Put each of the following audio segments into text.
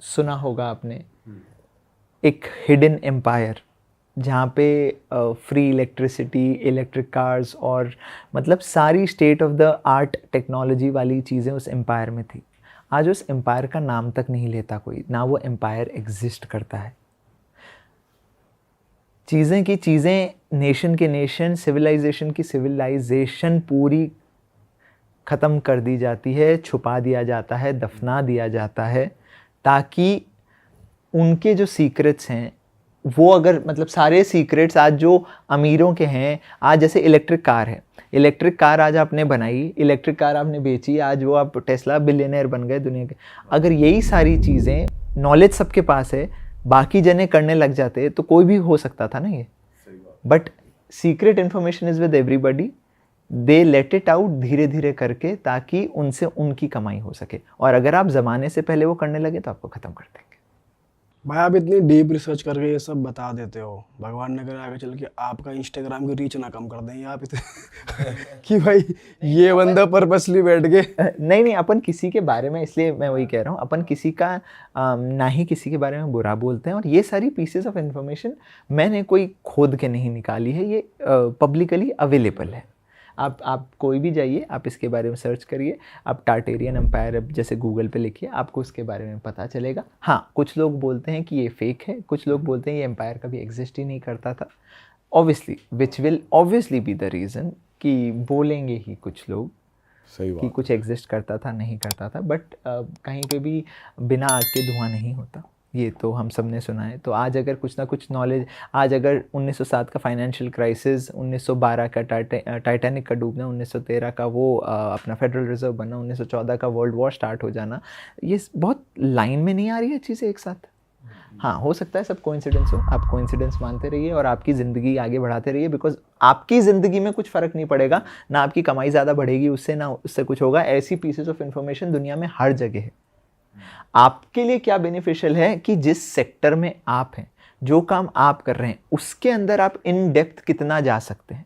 सुना होगा आपने, एक हिडन एम्पायर, जहाँ पे फ्री इलेक्ट्रिसिटी, इलेक्ट्रिक कार्स और मतलब सारी state of the art technology वाली चीज़ें उस एम्पायर में थी। आज उस एम्पायर का नाम तक नहीं लेता कोई, ना वो एम्पायर एग्जिस्ट करता है। चीज़ें की चीज़ें, नेशन के नेशन, सिविलाइजेशन की सिविलाइजेशन पूरी ख़त्म कर दी जाती है, छुपा दिया जाता है, दफना दिया जाता है, ताकि उनके जो सीक्रेट्स हैं वो, अगर मतलब सारे सीक्रेट्स आज जो अमीरों के हैं, आज जैसे इलेक्ट्रिक कार है, इलेक्ट्रिक कार आज आपने बनाई, इलेक्ट्रिक कार आपने बेची, आज वो आप टेस्ला बिलियनर बन गए दुनिया के। अगर यही सारी चीज़ें, नॉलेज सबके पास है, बाकी जने करने लग जाते तो कोई भी हो सकता था ना ये। But secret information is with everybody, they let it out धीरे धीरे करके, ताकि उनसे उनकी कमाई हो सके। और अगर आप ज़माने से पहले वो करने लगे तो आपको ख़त्म कर देंगे। भाई आप इतनी डीप रिसर्च करके ये सब बता देते हो, भगवान ने करे आगे चल के आपका इंस्टाग्राम की रीच ना कम कर दें आप इतने कि भाई ये बंदा पर्पसली बैठ के नहीं, अपन किसी के बारे में, इसलिए मैं वही कह रहा हूँ, अपन किसी का ना ही किसी के बारे में बुरा बोलते हैं। और ये सारी पीसेस ऑफ इन्फॉर्मेशन मैंने कोई खोद के नहीं निकाली है, ये पब्लिकली अवेलेबल है। आप कोई भी जाइए, आप इसके बारे में सर्च करिए, आप टार्टेरियन एम्पायर जैसे गूगल पे लिखिए, आपको उसके बारे में पता चलेगा। हाँ, कुछ लोग बोलते हैं कि ये फेक है, कुछ लोग बोलते हैं ये एम्पायर कभी एग्जिस्ट ही नहीं करता था। Obviously, which will obviously be the reason कि बोलेंगे ही कुछ लोग सही कि बात। कुछ एग्जिस्ट करता था, नहीं करता था। बट कहीं पे भी बिना आग के धुआं नहीं होता, ये तो हम सब ने सुना है। तो आज अगर कुछ ना कुछ नॉलेज, आज अगर 1907 का फाइनेंशियल क्राइसिस, 1912 का टाइटैनिक का डूबना, 1913 का वो अपना फेडरल रिजर्व बनना, 1914 का वर्ल्ड वॉर स्टार्ट हो जाना, ये बहुत लाइन में नहीं आ रही है चीज़ें एक साथ। हाँ, हो सकता है सब कोइंसिडेंस हो, आप कोइंसिडेंस मानते रहिए और आपकी ज़िंदगी आगे बढ़ाते रहिए, बिकॉज आपकी ज़िंदगी में कुछ फ़र्क नहीं पड़ेगा, ना आपकी कमाई ज़्यादा बढ़ेगी उससे, ना उससे कुछ होगा। ऐसी पीसेस ऑफ इन्फॉर्मेशन दुनिया में हर जगह है। आपके लिए क्या बेनिफिशियल है कि जिस सेक्टर में आप हैं, जो काम आप कर रहे हैं, उसके अंदर आप इन डेप्थ कितना जा सकते हैं।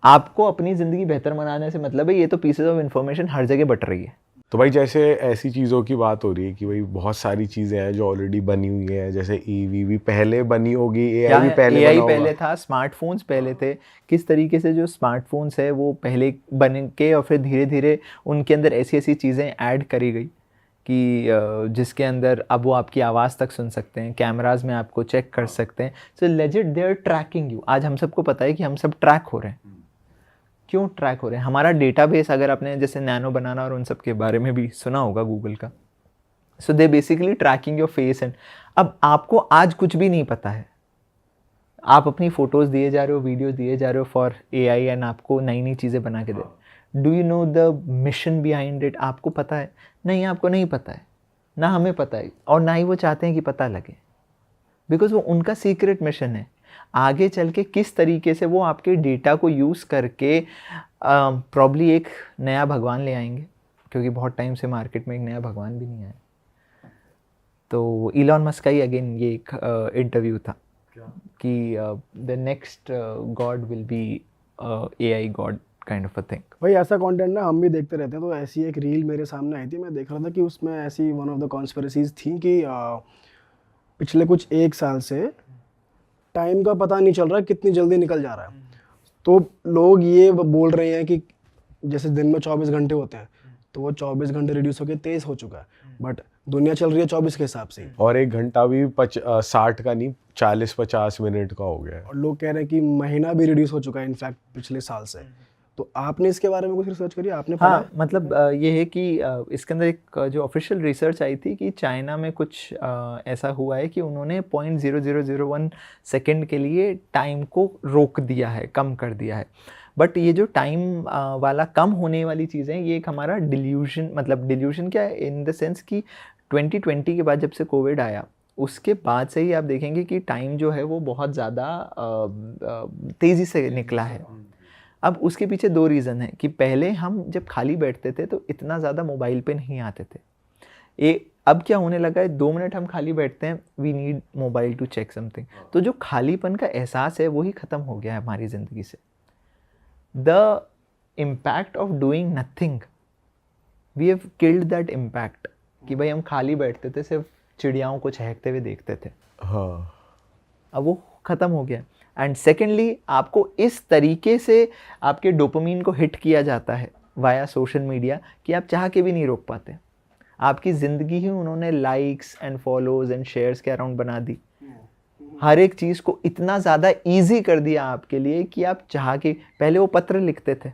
आपको अपनी ज़िंदगी बेहतर बनाने से मतलब है, ये तो पीसेस ऑफ इन्फॉर्मेशन हर जगह बट रही है। तो भाई जैसे ऐसी चीज़ों की बात हो रही है कि भाई बहुत सारी चीज़ें हैं जो ऑलरेडी बनी हुई हैं, जैसे ईवी भी पहले बनी होगी, एआई भी पहले एआई बना होगा। पहले था, स्मार्टफोन्स पहले थे। किस तरीके से जो स्मार्टफोन्स है वो पहले बन के और फिर धीरे धीरे उनके अंदर ऐसी ऐसी चीज़ें ऐड करी गई कि जिसके अंदर अब वो आपकी आवाज़ तक सुन सकते हैं, कैमराज में आपको चेक कर सकते हैं। So legit they are tracking you. आज हम सबको पता है कि हम सब ट्रैक हो रहे हैं। क्यों ट्रैक हो रहे हैं? हमारा डेटाबेस, अगर आपने जैसे नैनो बनाना और उन सब के बारे में भी सुना होगा गूगल का, so they basically tracking your face. And अब आपको आज कुछ भी नहीं पता है, आप अपनी फ़ोटोज़ दिए जा रहे हो, वीडियोज़ दिए जा रहे हो फॉर एआई, एंड आपको नई नई चीज़ें बना के दे। Do you know the mission behind it? आपको पता है? नहीं, आपको नहीं पता है, ना हमें पता है, और ना ही वो चाहते हैं कि पता लगे, बिकॉज वो उनका सीक्रेट मिशन है। आगे चल के किस तरीके से वो आपके डेटा को यूज़ करके प्रॉब्ली एक नया भगवान ले आएंगे, क्योंकि बहुत टाइम से मार्केट में एक नया भगवान भी नहीं आया। तो इलॉन मस्क का ही अगेन ये एक इंटरव्यू था कि the next God will be AI God kind of a thing. भाई ऐसा कंटेंट ना हम भी देखते रहते हैं। तो ऐसी एक रील मेरे सामने आई थी, मैं देख रहा था कि उसमें ऐसी वन ऑफ द कॉन्स्पिरेसीज थी कि पिछले कुछ 1 साल से टाइम का पता नहीं चल रहा कितनी जल्दी निकल जा रहा है। तो लोग ये बोल रहे हैं कि जैसे दिन में 24 घंटे होते हैं, तो वो 24 घंटे रिड्यूस होकर 23 हो चुका है, बट दुनिया चल रही है 24 के हिसाब से। और 1 घंटा भी 60 का नहीं, 40-50 मिनट का हो गया है। और लोग कह रहे हैं कि महीना भी रिड्यूस हो चुका है इनफैक्ट पिछले साल से। तो आपने इसके बारे में कुछ रिसर्च करी, आपने पढ़ा हाँ, है? मतलब ये है कि इसके अंदर एक जो ऑफिशियल रिसर्च आई थी कि चाइना में कुछ ऐसा हुआ है कि उन्होंने 0.0001 सेकेंड के लिए टाइम को रोक दिया है, कम कर दिया है। बट ये जो टाइम वाला कम होने वाली चीज़ें, ये एक हमारा डिल्यूशन, मतलब डिल्यूशन क्या है, इन द सेंस कि 2020 के बाद जब से कोविड आया, उसके बाद से ही आप देखेंगे कि टाइम जो है वो बहुत ज़्यादा तेज़ी से निकला है। अब उसके पीछे 2 रीज़न हैं कि पहले हम जब खाली बैठते थे तो इतना ज़्यादा मोबाइल पे नहीं आते थे। अब क्या होने लगा है, 2 मिनट हम खाली बैठते हैं, we need mobile to check something. तो जो खालीपन का एहसास है वही ख़त्म हो गया है हमारी ज़िंदगी से। The impact of doing nothing, we have killed that impact. कि भाई हम खाली बैठते थे, सिर्फ चिड़ियाओं को चहकते हुए देखते थे। हाँ अब वो ख़त्म हो गया। एंड सेकेंडली, आपको इस तरीके से आपके डोपामीन को हिट किया जाता है वाया सोशल मीडिया कि आप चाह के भी नहीं रोक पाते। आपकी ज़िंदगी ही उन्होंने likes and follows and shares के अराउंड बना दी। हर एक चीज़ को इतना ज़्यादा ईजी कर दिया आपके लिए कि आप चाह के, पहले वो पत्र लिखते थे,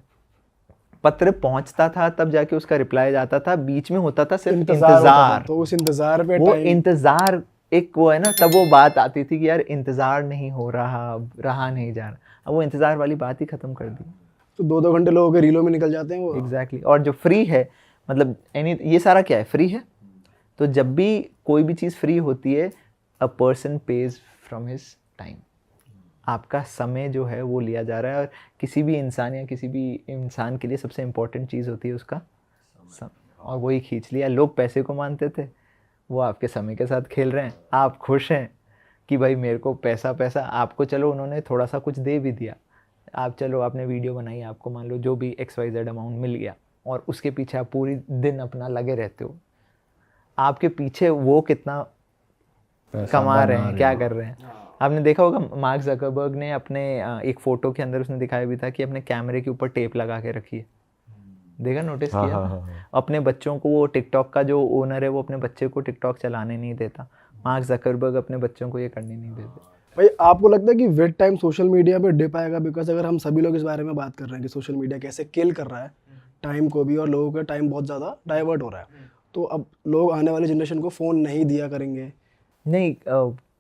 पत्र पहुंचता था तब जाके उसका रिप्लाई जाता था, बीच में होता था सिर्फ होता था, इंतज़ार। तो उस इंतजार पे वो टाइम, इंतज़ार एक वो है ना, तब वो बात आती थी कि यार इंतज़ार नहीं हो रहा, रहा नहीं जा रहा। अब वो इंतज़ार वाली बात ही ख़त्म कर दी। तो 2-2 घंटे लोगों के रीलों में निकल जाते हैं वो। एग्जैक्टली। और जो फ्री है, मतलब ये सारा क्या है, फ्री है। तो जब भी कोई भी चीज़ फ्री होती है, a person page from his time. आपका समय जो है वो लिया जा रहा है। और किसी भी इंसान या किसी भी इंसान के लिए सबसे इम्पोर्टेंट चीज़ होती है उसका समय, और वही खींच लिया। लोग पैसे को मानते थे, वो आपके समय के साथ खेल रहे हैं। आप खुश हैं कि भाई मेरे को पैसा पैसा, आपको चलो उन्होंने थोड़ा सा कुछ दे भी दिया, आप चलो आपने वीडियो बनाई, आपको मान लो जो भी XYZ अमाउंट मिल गया, और उसके पीछे आप पूरी दिन अपना लगे रहते हो। आपके पीछे वो कितना कमा रहे हैं, क्या कर रहे हैं। आपने देखा होगा मार्क ज़करबर्ग ने अपने एक फ़ोटो के अंदर उसने दिखाया भी था कि अपने कैमरे के ऊपर टेप लगा के रखी है। देखा, नोटिस हाँ, किया? हाँ, हाँ। अपने बच्चों को, वो टिकटॉक का जो ओनर है वो अपने बच्चे को टिकटॉक चलाने नहीं देता। मार्क ज़करबर्ग अपने बच्चों को ये करने नहीं देते। भाई आपको लगता है कि विद टाइम सोशल मीडिया पे डिप आएगा? बिकॉज अगर हम सभी लोग इस बारे में बात कर रहे हैं कि सोशल मीडिया कैसे किल कर रहा है टाइम को भी, और लोगों का टाइम बहुत ज़्यादा डाइवर्ट हो रहा है, तो अब लोग आने वाली जनरेशन को फ़ोन नहीं दिया करेंगे। नहीं,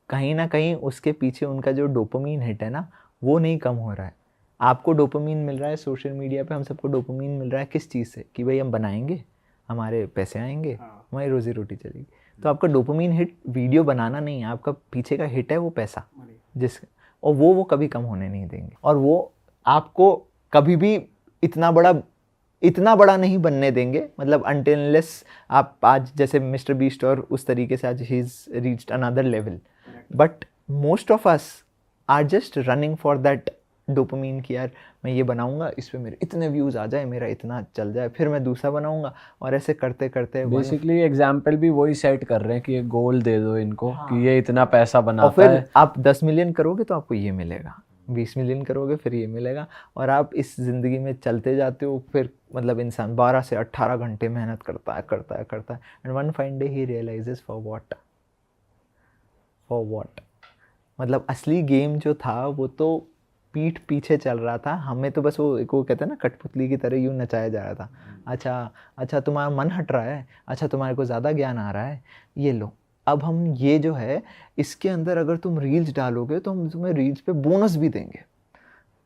कहीं ना कहीं उसके पीछे उनका जो डोपामीन हिट है ना, वो नहीं कम हो रहा है। आपको डोपामीन मिल रहा है सोशल मीडिया पे, हम सबको डोपामीन मिल रहा है किस चीज़ से, कि भाई हम बनाएंगे, हमारे पैसे आएंगे, हमारी रोज़ी रोटी चलेगी। तो आपका डोपामीन हिट वीडियो बनाना नहीं है, आपका पीछे का हिट है वो पैसा, और वो कभी कम होने नहीं देंगे। और वो आपको कभी भी इतना बड़ा नहीं बनने देंगे। मतलब अनटिल अनलेस आप आज जैसे मिस्टर बीस्ट और उस तरीके से आज ही is reached another level, but most of us are just running for that dopamine कि यार मैं ये बनाऊंगा, इस पे मेरे इतने व्यूज़ आ जाए, मेरा इतना चल जाए, फिर मैं दूसरा बनाऊंगा, और ऐसे करते करते बेसिकली एग्जाम्पल भी वही सेट कर रहे हैं कि एक गोल दे दो इनको कि ये इतना पैसा और बनाता फिर है। आप 10 मिलियन करोगे तो आपको ये मिलेगा, 20 मिलियन करोगे फिर ये मिलेगा, और आप इस ज़िंदगी में चलते जाते हो। फिर मतलब इंसान 12 से 18 घंटे मेहनत करता है, and one fine day he realises for what. मतलब असली गेम जो था वो तो पीठ पीछे चल रहा था, हमें तो बस वो कहते हैं ना, कठपुतली की तरह यूँ नचाया जा रहा था। अच्छा तुम्हारा मन हट रहा है, अच्छा तुम्हारे को ज़्यादा ज्ञान आ रहा है, ये लो, अब हम ये जो है इसके अंदर अगर तुम रील्स डालोगे तो हम तुम्हें रील्स पे बोनस भी देंगे।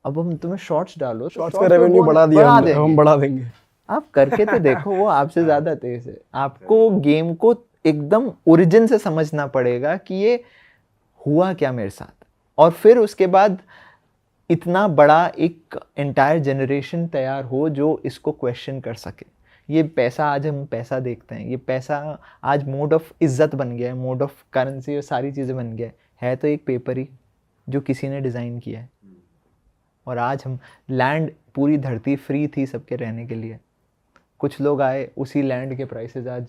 अब हम तुम्हें शॉर्ट्स डालो तो शॉर्ट्स का रेवेन्यू बढ़ा दिया हम बढ़ा देंगे। आप करके तो देखो, वो आपसे ज़्यादा तेज है। आपको गेम को एकदम ओरिजिन से समझना पड़ेगा कि ये हुआ क्या मेरे साथ, और फिर उसके बाद इतना बड़ा एक एंटायर जनरेशन तैयार हो जो इसको क्वेश्चन कर सके। ये पैसा, आज हम पैसा देखते हैं, ये पैसा आज मोड ऑफ इज्जत बन गया है, मोड ऑफ करेंसी, और सारी चीज़ें बन गया है तो एक पेपर ही जो किसी ने डिज़ाइन किया है। और आज हम लैंड, पूरी धरती फ्री थी सबके रहने के लिए, कुछ लोग आए, उसी लैंड के प्राइसेस आज,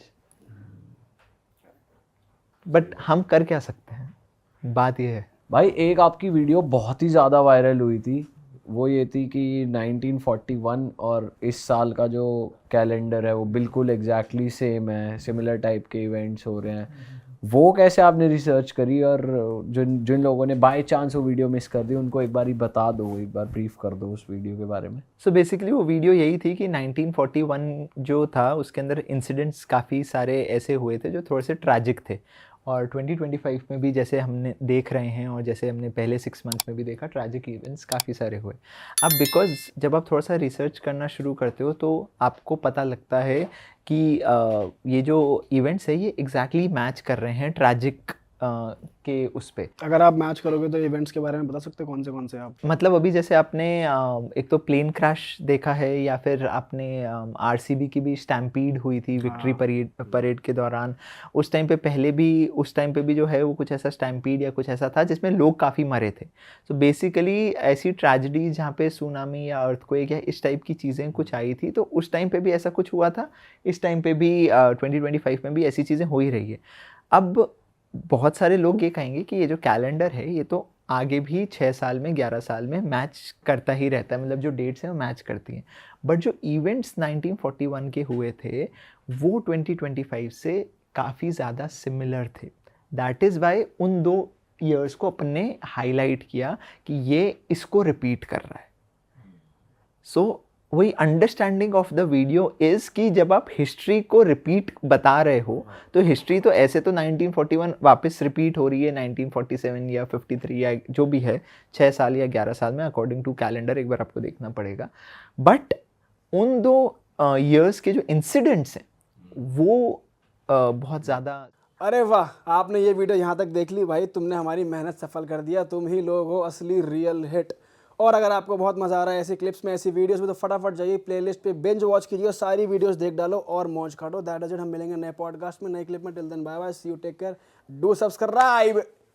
बट हम कर क्या सकते हैं, बात ये है। भाई एक आपकी वीडियो बहुत ही ज़्यादा वायरल हुई थी, वो ये थी कि 1941 और इस साल का जो कैलेंडर है वो बिल्कुल एग्जैक्टली सेम है, सिमिलर टाइप के इवेंट्स हो रहे हैं। वो कैसे आपने रिसर्च करी, और जिन लोगों ने बाय चांस वो वीडियो मिस कर दी उनको एक बार ही बता दो, एक बार ब्रीफ कर दो उस वीडियो के बारे में। सो बेसिकली वो वीडियो यही थी कि 1941 जो था उसके अंदर इंसिडेंट्स काफ़ी सारे ऐसे हुए थे जो थोड़े से ट्रैजिक थे, और 2025 में भी जैसे हमने देख रहे हैं, और जैसे हमने पहले 6 मंथ्स में भी देखा, ट्रैजिक इवेंट्स काफ़ी सारे हुए। अब बिकॉज जब आप थोड़ा सा रिसर्च करना शुरू करते हो तो आपको पता लगता है कि ये जो इवेंट्स है ये एग्जैक्टली मैच कर रहे हैं ट्रैजिक के उस पे। अगर आप मैच करोगे तो इवेंट्स के बारे में बता सकते हो कौन से आप? मतलब अभी जैसे आपने एक तो प्लेन क्रैश देखा है, या फिर आपने आरसीबी की भी स्टैम्पीड हुई थी विक्ट्री परेड के दौरान, उस टाइम पे भी जो है वो कुछ ऐसा स्टैम्पीड या कुछ ऐसा था जिसमें लोग काफ़ी मरे थे। तो बेसिकली ऐसी ट्रेजेडी जहाँ पे सुनामी या अर्थक्वेक या इस टाइप की चीज़ें कुछ आई थी, तो उस टाइम पे भी ऐसा कुछ हुआ था, इस टाइम पे भी 2025 में भी ऐसी चीज़ें हो ही रही है। अब बहुत सारे लोग ये कहेंगे कि ये जो कैलेंडर है ये तो आगे भी 6 साल में 11 साल में मैच करता ही रहता है, मतलब जो डेट्स हैं वो मैच करती हैं। बट जो इवेंट्स 1941 के हुए थे वो 2025 से काफ़ी ज़्यादा सिमिलर थे। दैट इज़ वाई उन 2 ईयर्स को अपन ने हाईलाइट किया कि ये इसको रिपीट कर रहा है। सो वही understanding of the video is कि जब आप हिस्ट्री को रिपीट बता रहे हो तो हिस्ट्री तो ऐसे तो 1941 वापस रिपीट हो रही है 1947 या 53 या जो भी है 6 साल या 11 साल में अकॉर्डिंग टू कैलेंडर, एक बार आपको देखना पड़ेगा। बट उन 2 ईयर्स के जो इंसिडेंट्स हैं वो बहुत ज़्यादा। अरे वाह, आपने ये वीडियो यहाँ तक देख ली भाई, तुमने हमारी मेहनत सफल कर दिया, तुम ही लोग हो असली रियल हिट। और अगर आपको बहुत मज़ा आ रहा है ऐसी क्लिप्स में, ऐसी वीडियोस में, तो फटाफट जाइए प्लेलिस्ट पे बिंज वॉच कीजिए और सारी वीडियोस देख डालो और मौज काटो। दैट इज इट, हम मिलेंगे नए पॉडकास्ट में, नए क्लिप में। Till then bye bye, see you, take care, do subscribe.